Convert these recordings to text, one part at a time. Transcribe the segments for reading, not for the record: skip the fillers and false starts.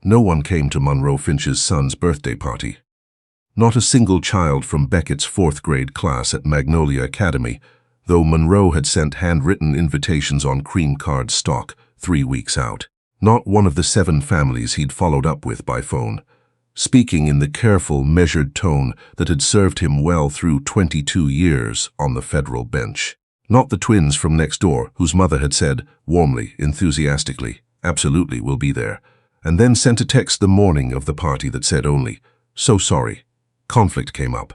No one came to Monroe Finch's son's birthday party. Not a single child from Beckett's fourth-grade class at Magnolia Academy, though Monroe had sent handwritten invitations on cream card stock 3 weeks out. Not one of the 7 families he'd followed up with by phone, speaking in the careful, measured tone that had served him well through 22 years on the federal bench. Not the twins from next door, whose mother had said, warmly, enthusiastically, "Absolutely, we'll be there," and then sent a text the morning of the party that said only, "So sorry, conflict came up."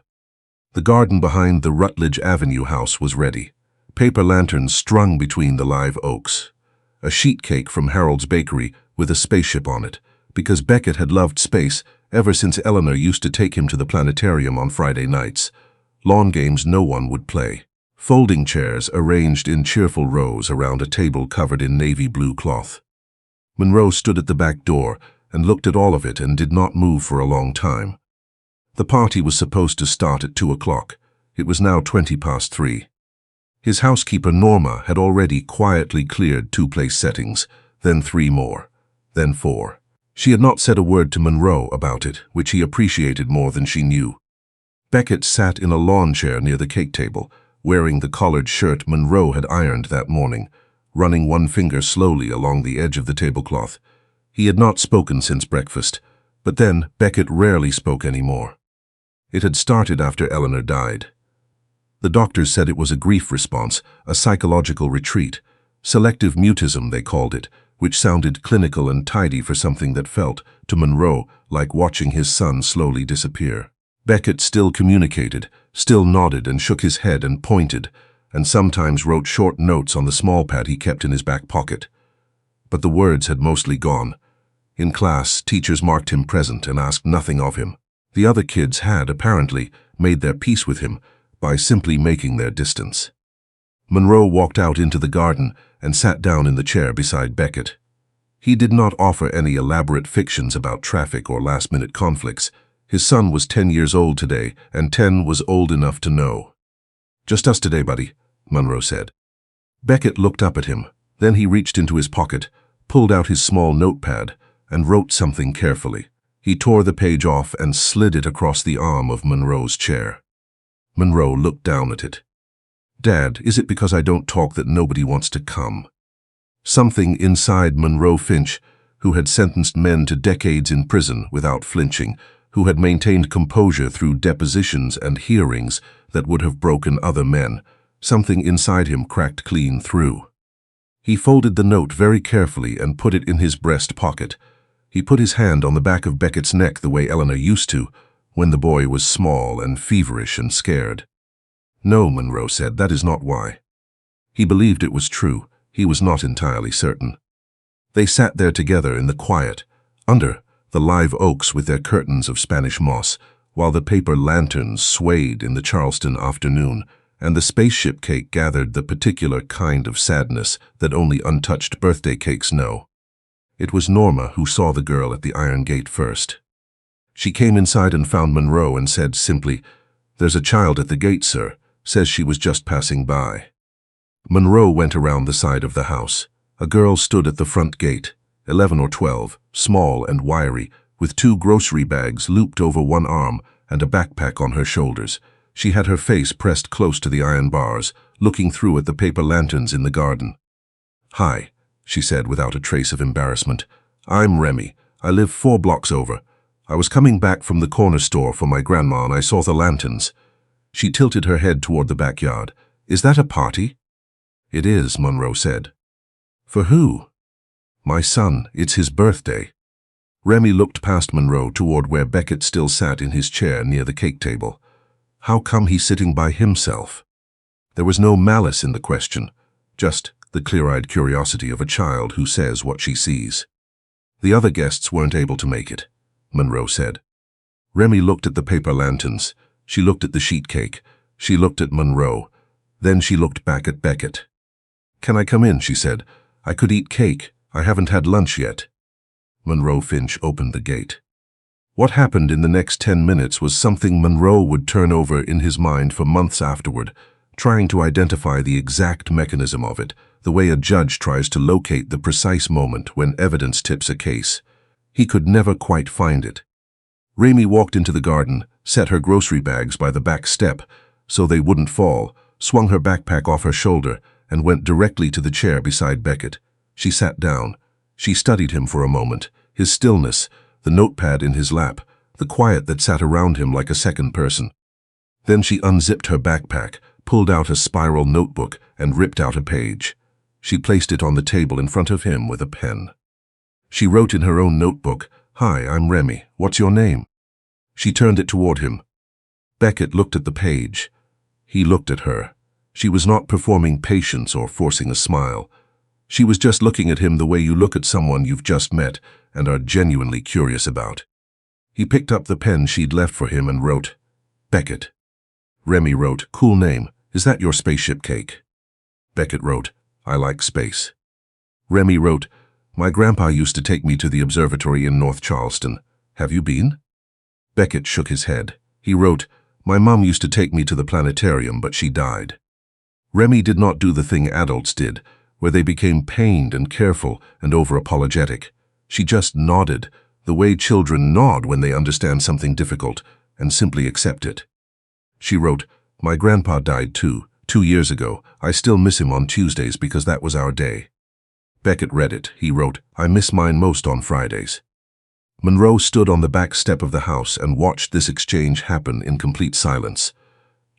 The garden behind the Rutledge Avenue house was ready, paper lanterns strung between the live oaks, a sheet cake from Harold's Bakery with a spaceship on it, because Beckett had loved space ever since Eleanor used to take him to the planetarium on Friday nights. Lawn games no one would play. Folding chairs arranged in cheerful rows around a table covered in navy blue cloth. Monroe stood at the back door and looked at all of it and did not move for a long time. The party was supposed to start at 2 o'clock. It was now 20 past 3. His housekeeper Norma had already quietly cleared 2 place settings, then 3 more, then 4. She had not said a word to Monroe about it, which he appreciated more than she knew. Beckett sat in a lawn chair near the cake table, wearing the collared shirt Monroe had ironed that morning, running one finger slowly along the edge of the tablecloth. He had not spoken since breakfast, but then Beckett rarely spoke anymore. It had started after Eleanor died. The doctors said it was a grief response, a psychological retreat. Selective mutism, they called it, which sounded clinical and tidy for something that felt, to Monroe, like watching his son slowly disappear. Beckett still communicated, still nodded and shook his head and pointed, and sometimes wrote short notes on the small pad he kept in his back pocket. But the words had mostly gone. In class, teachers marked him present and asked nothing of him. The other kids had, apparently, made their peace with him by simply making their distance. Monroe walked out into the garden and sat down in the chair beside Beckett. He did not offer any elaborate fictions about traffic or last-minute conflicts. His son was 10 years old today, and 10 was old enough to know. "Just us today, buddy," Monroe said. Beckett looked up at him. Then he reached into his pocket, pulled out his small notepad, and wrote something carefully. He tore the page off and slid it across the arm of Monroe's chair. Monroe looked down at it. "Dad, is it because I don't talk that nobody wants to come?" Something inside Monroe Finch, who had sentenced men to decades in prison without flinching, who had maintained composure through depositions and hearings that would have broken other men, something inside him cracked clean through. He folded the note very carefully and put it in his breast pocket. He put his hand on the back of Beckett's neck the way Eleanor used to, when the boy was small and feverish and scared. "No," Monroe said, "that is not why." He believed it was true. He was not entirely certain. They sat there together in the quiet, under the live oaks with their curtains of Spanish moss, while the paper lanterns swayed in the Charleston afternoon, and the spaceship cake gathered the particular kind of sadness that only untouched birthday cakes know. It was Norma who saw the girl at the iron gate first. She came inside and found Monroe and said simply, "There's a child at the gate, sir. Says she was just passing by." Monroe went around the side of the house. A girl stood at the front gate, 11 or 12, small and wiry, with 2 grocery bags looped over one arm and a backpack on her shoulders. She had her face pressed close to the iron bars, looking through at the paper lanterns in the garden. "Hi," she said without a trace of embarrassment. "I'm Remy. I live 4 blocks over. I was coming back from the corner store for my grandma and I saw the lanterns." She tilted her head toward the backyard. "Is that a party?" "It is," Monroe said. "For who?" "My son. It's his birthday." Remy looked past Monroe toward where Beckett still sat in his chair near the cake table. How come he's sitting by himself? There was no malice in the question, just the clear-eyed curiosity of a child who says what she sees. "The other guests weren't able to make it," Monroe said. Remy looked at the paper lanterns. She looked at the sheet cake. She looked at Monroe. Then she looked back at Beckett. "Can I come in?" she said. "I could eat cake. I haven't had lunch yet." Monroe Finch opened the gate. What happened in the next 10 minutes was something Monroe would turn over in his mind for months afterward, trying to identify the exact mechanism of it, the way a judge tries to locate the precise moment when evidence tips a case. He could never quite find it. Remy walked into the garden, set her grocery bags by the back step so they wouldn't fall, swung her backpack off her shoulder, and went directly to the chair beside Beckett. She sat down. She studied him for a moment, his stillness, the notepad in his lap, the quiet that sat around him like a second person. Then she unzipped her backpack, pulled out a spiral notebook, and ripped out a page. She placed it on the table in front of him with a pen. She wrote in her own notebook, "Hi, I'm Remy. What's your name?" She turned it toward him. Beckett looked at the page. He looked at her. She was not performing patience or forcing a smile. She was just looking at him the way you look at someone you've just met and are genuinely curious about. He picked up the pen she'd left for him and wrote, "Beckett." Remy wrote, "Cool name. Is that your spaceship cake?" Beckett wrote, "I like space." Remy wrote, "My grandpa used to take me to the observatory in North Charleston. Have you been?" Beckett shook his head. He wrote, "My mom used to take me to the planetarium, but she died." Remy did not do the thing adults did, where they became pained and careful and over-apologetic. She just nodded, the way children nod when they understand something difficult, and simply accept it. She wrote, "My grandpa died too, 2 years ago. I still miss him on Tuesdays because that was our day." Beckett read it. He wrote, "I miss mine most on Fridays." Monroe stood on the back step of the house and watched this exchange happen in complete silence.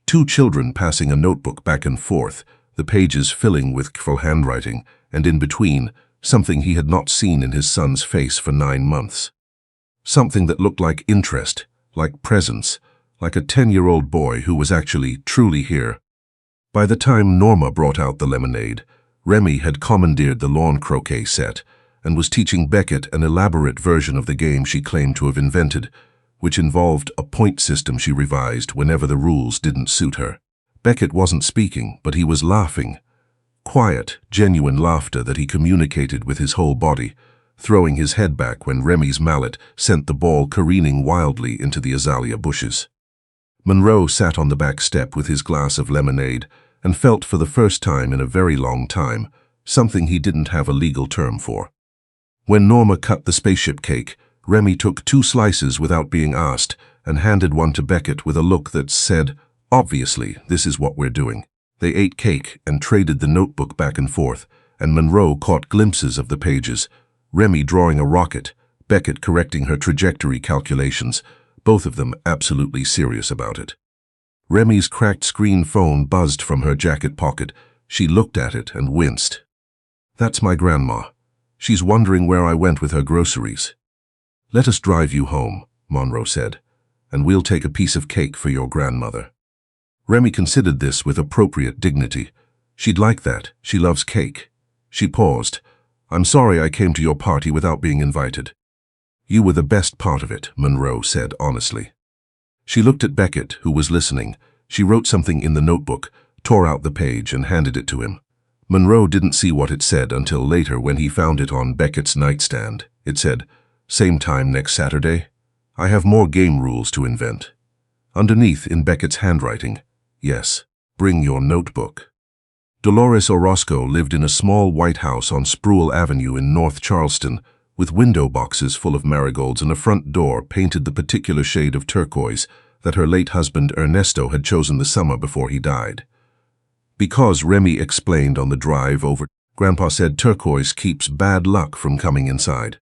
Two children passing a notebook back and forth, the pages filling with careful handwriting, and in between, something he had not seen in his son's face for 9 months. Something that looked like interest, like presence, like a 10-year-old boy who was actually truly here. By the time Norma brought out the lemonade, Remy had commandeered the lawn croquet set and was teaching Beckett an elaborate version of the game she claimed to have invented, which involved a point system she revised whenever the rules didn't suit her. Beckett wasn't speaking, but he was laughing. Quiet, genuine laughter that he communicated with his whole body, throwing his head back when Remy's mallet sent the ball careening wildly into the azalea bushes. Monroe sat on the back step with his glass of lemonade and felt for the first time in a very long time something he didn't have a legal term for. When Norma cut the spaceship cake, Remy took 2 slices without being asked and handed one to Beckett with a look that said, "Obviously, this is what we're doing." They ate cake and traded the notebook back and forth, and Monroe caught glimpses of the pages, Remy drawing a rocket, Beckett correcting her trajectory calculations, both of them absolutely serious about it. Remy's cracked screen phone buzzed from her jacket pocket. She looked at it and winced. "That's my grandma. She's wondering where I went with her groceries." "Let us drive you home," Monroe said, "and we'll take a piece of cake for your grandmother." Remy considered this with appropriate dignity. She'd like that. She loves cake. She paused. "I'm sorry I came to your party without being invited." "You were the best part of it," Monroe said honestly. She looked at Beckett, who was listening. She wrote something in the notebook, tore out the page, and handed it to him. Monroe didn't see what it said until later when he found it on Beckett's nightstand. It said, "Same time next Saturday. I have more game rules to invent." Underneath, in Beckett's handwriting, "Yes, bring your notebook." Dolores Orozco lived in a small white house on Spruill Avenue in North Charleston, with window boxes full of marigolds and a front door painted the particular shade of turquoise that her late husband Ernesto had chosen the summer before he died. Because, Remy explained on the drive over, Grandpa said turquoise keeps bad luck from coming inside.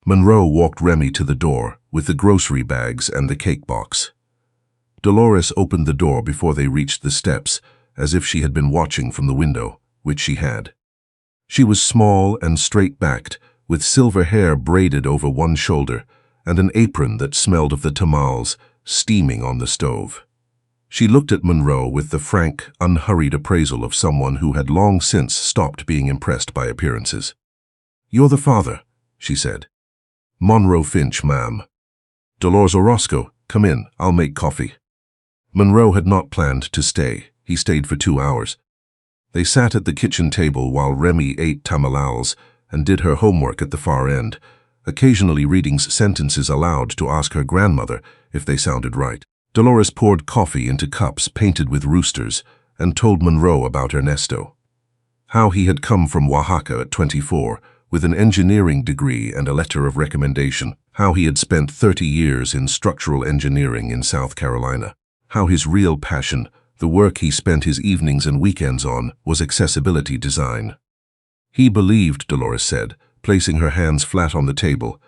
Monroe walked Remy to the door with the grocery bags and the cake box. Dolores opened the door before they reached the steps, as if she had been watching from the window, which she had. She was small and straight-backed, with silver hair braided over one shoulder and an apron that smelled of the tamales steaming on the stove. She looked at Monroe with the frank, unhurried appraisal of someone who had long since stopped being impressed by appearances. "You're the father," she said. "Monroe Finch, ma'am." "Dolores Orozco, come in, I'll make coffee." Monroe had not planned to stay. He stayed for 2 hours. They sat at the kitchen table while Remy ate tamales and did her homework at the far end, occasionally reading sentences aloud to ask her grandmother if they sounded right. Dolores poured coffee into cups painted with roosters and told Monroe about Ernesto. How he had come from Oaxaca at 24, with an engineering degree and a letter of recommendation, how he had spent 30 years in structural engineering in South Carolina, how his real passion, the work he spent his evenings and weekends on, was accessibility design. He believed, Dolores said, placing her hands flat on the table,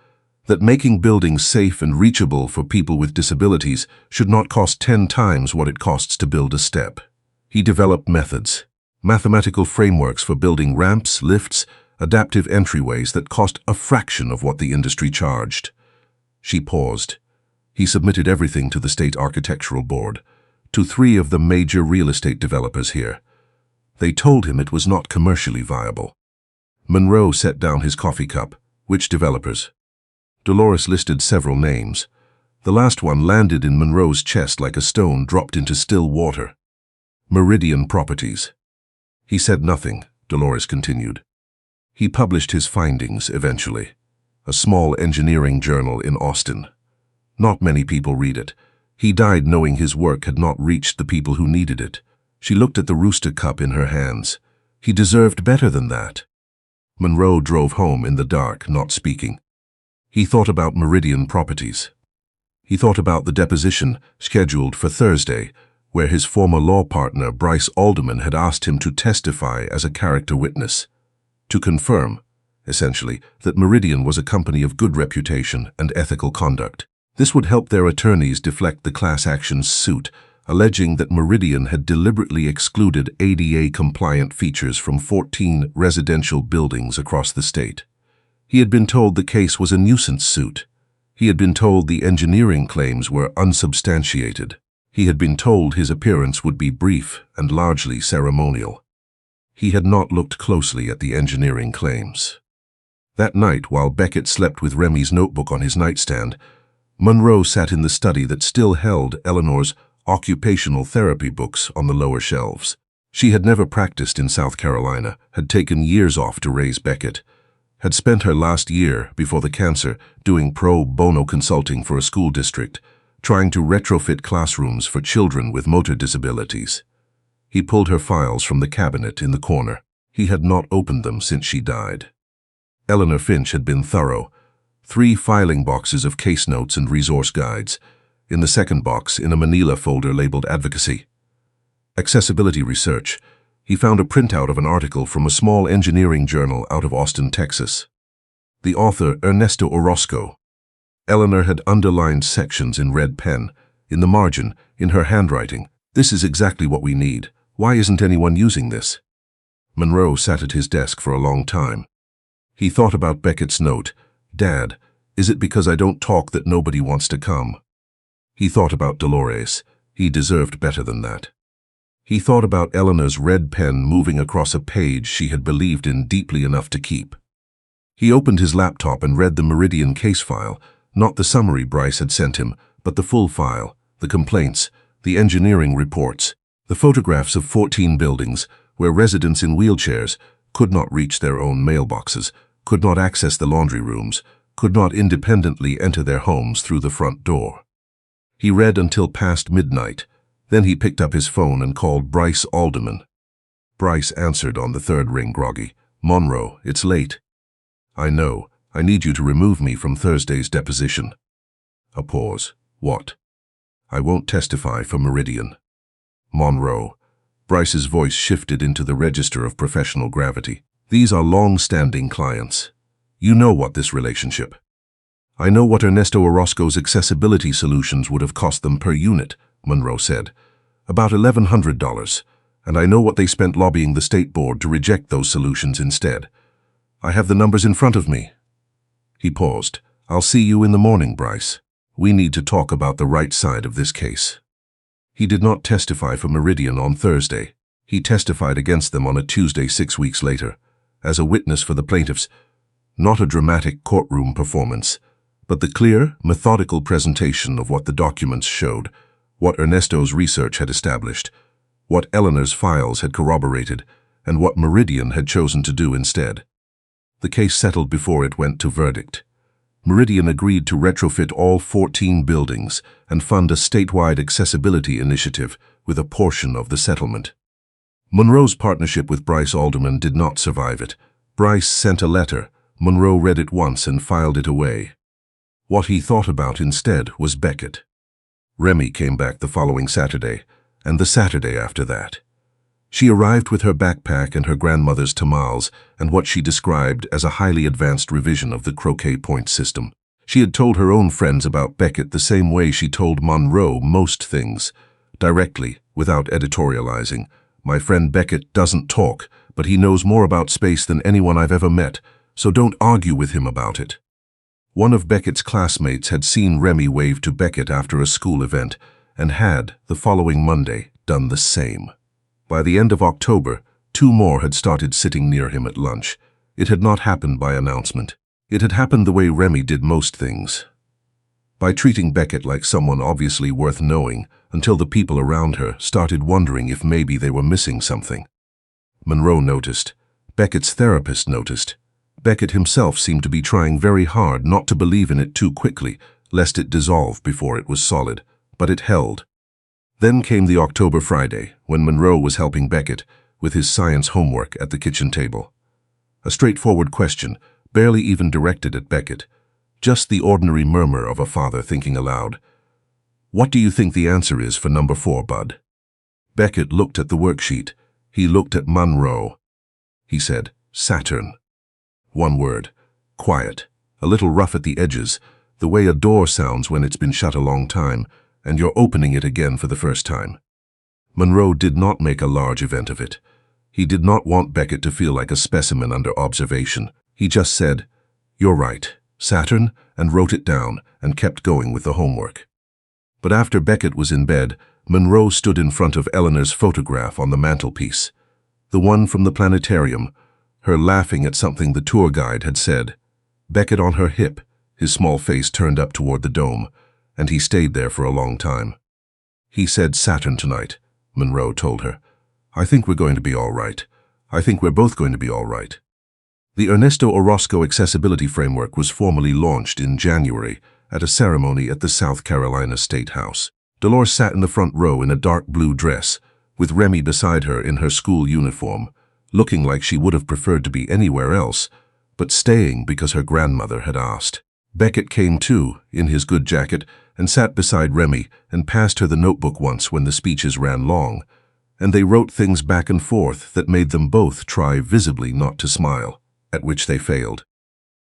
that making buildings safe and reachable for people with disabilities should not cost 10 times what it costs to build a step. He developed methods, mathematical frameworks for building ramps, lifts, adaptive entryways that cost a fraction of what the industry charged. She paused. He submitted everything to the state architectural board, to 3 of the major real estate developers here. They told him it was not commercially viable. Monroe set down his coffee cup. Which developers? Dolores listed several names. The last one landed in Monroe's chest like a stone dropped into still water. Meridian Properties. He said nothing, Dolores continued. He published his findings eventually. A small engineering journal in Austin. Not many people read it. He died knowing his work had not reached the people who needed it. She looked at the rooster cup in her hands. He deserved better than that. Monroe drove home in the dark, not speaking. He thought about Meridian Properties. He thought about the deposition scheduled for Thursday, where his former law partner Bryce Alderman had asked him to testify as a character witness, to confirm, essentially, that Meridian was a company of good reputation and ethical conduct. This would help their attorneys deflect the class action suit, alleging that Meridian had deliberately excluded ADA-compliant features from 14 residential buildings across the state. He had been told the case was a nuisance suit. He had been told the engineering claims were unsubstantiated. He had been told his appearance would be brief and largely ceremonial. He had not looked closely at the engineering claims. That night, while Beckett slept with Remy's notebook on his nightstand, Monroe sat in the study that still held Eleanor's occupational therapy books on the lower shelves. She had never practiced in South Carolina, had taken years off to raise Beckett, had spent her last year, before the cancer, doing pro bono consulting for a school district, trying to retrofit classrooms for children with motor disabilities. He pulled her files from the cabinet in the corner. He had not opened them since she died. Eleanor Finch had been thorough. 3 filing boxes of case notes and resource guides. In the second box, in a manila folder labeled Advocacy. Accessibility Research. He found a printout of an article from a small engineering journal out of Austin, Texas. The author, Ernesto Orozco. Eleanor had underlined sections in red pen, in the margin, in her handwriting. This is exactly what we need. Why isn't anyone using this? Monroe sat at his desk for a long time. He thought about Beckett's note. Dad, is it because I don't talk that nobody wants to come? He thought about Dolores. He deserved better than that. He thought about Eleanor's red pen moving across a page she had believed in deeply enough to keep. He opened his laptop and read the Meridian case file, not the summary Bryce had sent him, but the full file, the complaints, the engineering reports, the photographs of 14 buildings where residents in wheelchairs could not reach their own mailboxes, could not access the laundry rooms, could not independently enter their homes through the front door. He read until past midnight. Then he picked up his phone and called Bryce Alderman. Bryce answered on the 3rd ring groggy. Monroe, it's late. I know. I need you to remove me from Thursday's deposition. A pause. What? I won't testify for Meridian. Monroe. Bryce's voice shifted into the register of professional gravity. These are long-standing clients. You know what this relationship. I know what Ernesto Orozco's accessibility solutions would have cost them per unit, Monroe said. About $1,100, and I know what they spent lobbying the state board to reject those solutions instead. I have the numbers in front of me. He paused. I'll see you in the morning, Bryce. We need to talk about the right side of this case. He did not testify for Meridian on Thursday. He testified against them on a Tuesday 6 weeks later, as a witness for the plaintiffs. Not a dramatic courtroom performance, but the clear, methodical presentation of what the documents showed, what Ernesto's research had established, what Eleanor's files had corroborated, and what Meridian had chosen to do instead. The case settled before it went to verdict. Meridian agreed to retrofit all 14 buildings and fund a statewide accessibility initiative with a portion of the settlement. Monroe's partnership with Bryce Alderman did not survive it. Bryce sent a letter, Monroe read it once and filed it away. What he thought about instead was Beckett. Remy came back the following Saturday, and the Saturday after that. She arrived with her backpack and her grandmother's tamales and what she described as a highly advanced revision of the croquet point system. She had told her own friends about Beckett the same way she told Monroe most things, directly, without editorializing. My friend Beckett doesn't talk, but he knows more about space than anyone I've ever met, so don't argue with him about it. One of Beckett's classmates had seen Remy wave to Beckett after a school event and had, the following Monday, done the same. By the end of October, 2 more had started sitting near him at lunch. It had not happened by announcement. It had happened the way Remy did most things, by treating Beckett like someone obviously worth knowing until the people around her started wondering if maybe they were missing something. Monroe noticed. Beckett's therapist noticed. Beckett himself seemed to be trying very hard not to believe in it too quickly, lest it dissolve before it was solid, but it held. Then came the October Friday, when Monroe was helping Beckett with his science homework at the kitchen table. A straightforward question, barely even directed at Beckett, just the ordinary murmur of a father thinking aloud. What do you think the answer is for number 4, bud? Beckett looked at the worksheet. He looked at Monroe. He said, Saturn. One word, quiet, a little rough at the edges, the way a door sounds when it's been shut a long time, and you're opening it again for the first time. Monroe did not make a large event of it. He did not want Beckett to feel like a specimen under observation. He just said, You're right, Saturn, and wrote it down and kept going with the homework. But after Beckett was in bed, Monroe stood in front of Eleanor's photograph on the mantelpiece, the one from the planetarium, her laughing at something the tour guide had said. Beckett on her hip, his small face turned up toward the dome, and he stayed there for a long time. He said Saturn tonight, Monroe told her. I think we're going to be all right. I think we're both going to be all right. The Ernesto Orozco Accessibility Framework was formally launched in January at a ceremony at the South Carolina State House. Dolores sat in the front row in a dark blue dress, with Remy beside her in her school uniform, looking like she would have preferred to be anywhere else, but staying because her grandmother had asked. Beckett came too, in his good jacket, and sat beside Remy and passed her the notebook once when the speeches ran long, and they wrote things back and forth that made them both try visibly not to smile, at which they failed.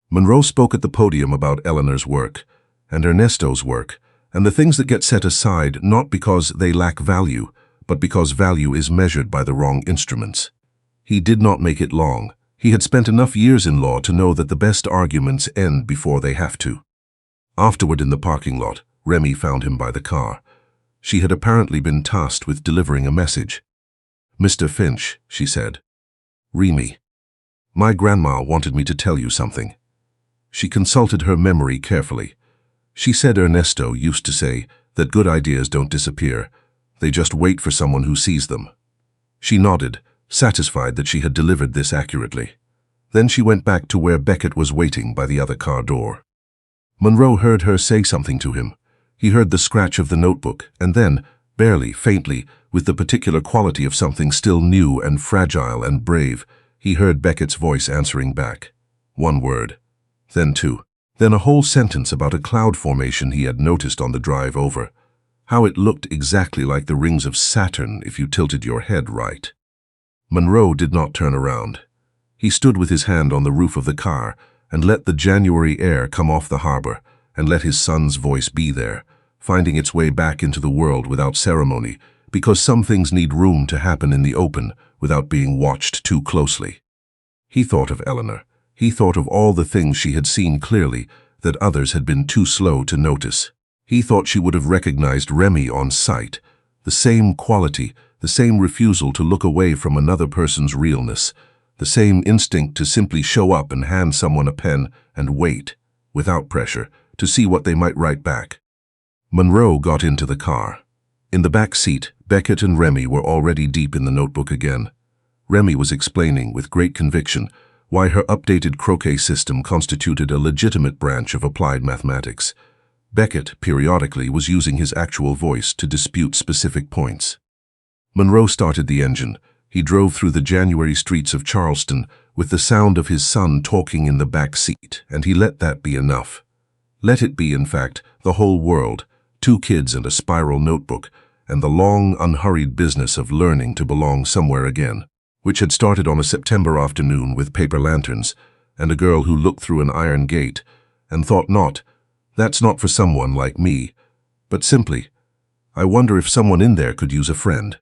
Monroe spoke at the podium about Eleanor's work, and Ernesto's work, and the things that get set aside not because they lack value, but because value is measured by the wrong instruments. He did not make it long. He had spent enough years in law to know that the best arguments end before they have to. Afterward in the parking lot, Remy found him by the car. She had apparently been tasked with delivering a message. Mr. Finch, she said. Remy. My grandma wanted me to tell you something. She consulted her memory carefully. She said Ernesto used to say that good ideas don't disappear. They just wait for someone who sees them. She nodded, satisfied that she had delivered this accurately. Then she went back to where Beckett was waiting by the other car door. Monroe heard her say something to him. He heard the scratch of the notebook, and then, barely, faintly, with the particular quality of something still new and fragile and brave, he heard Beckett's voice answering back. One word. Then 2. Then a whole sentence about a cloud formation he had noticed on the drive over. How it looked exactly like the rings of Saturn if you tilted your head right. Monroe did not turn around. He stood with his hand on the roof of the car and let the January air come off the harbor and let his son's voice be there, finding its way back into the world without ceremony, because some things need room to happen in the open without being watched too closely. He thought of Eleanor. He thought of all the things she had seen clearly that others had been too slow to notice. He thought she would have recognized Remy on sight, the same quality, the same refusal to look away from another person's realness, the same instinct to simply show up and hand someone a pen and wait, without pressure, to see what they might write back. Monroe got into the car. In the back seat, Beckett and Remy were already deep in the notebook again. Remy was explaining, with great conviction, why her updated croquet system constituted a legitimate branch of applied mathematics. Beckett, periodically, was using his actual voice to dispute specific points. Monroe started the engine. He drove through the January streets of Charleston, with the sound of his son talking in the back seat, and he let that be enough. Let it be, in fact, the whole world, 2 kids and a spiral notebook, and the long, unhurried business of learning to belong somewhere again, which had started on a September afternoon with paper lanterns, and a girl who looked through an iron gate, and thought not, that's not for someone like me, but simply, I wonder if someone in there could use a friend.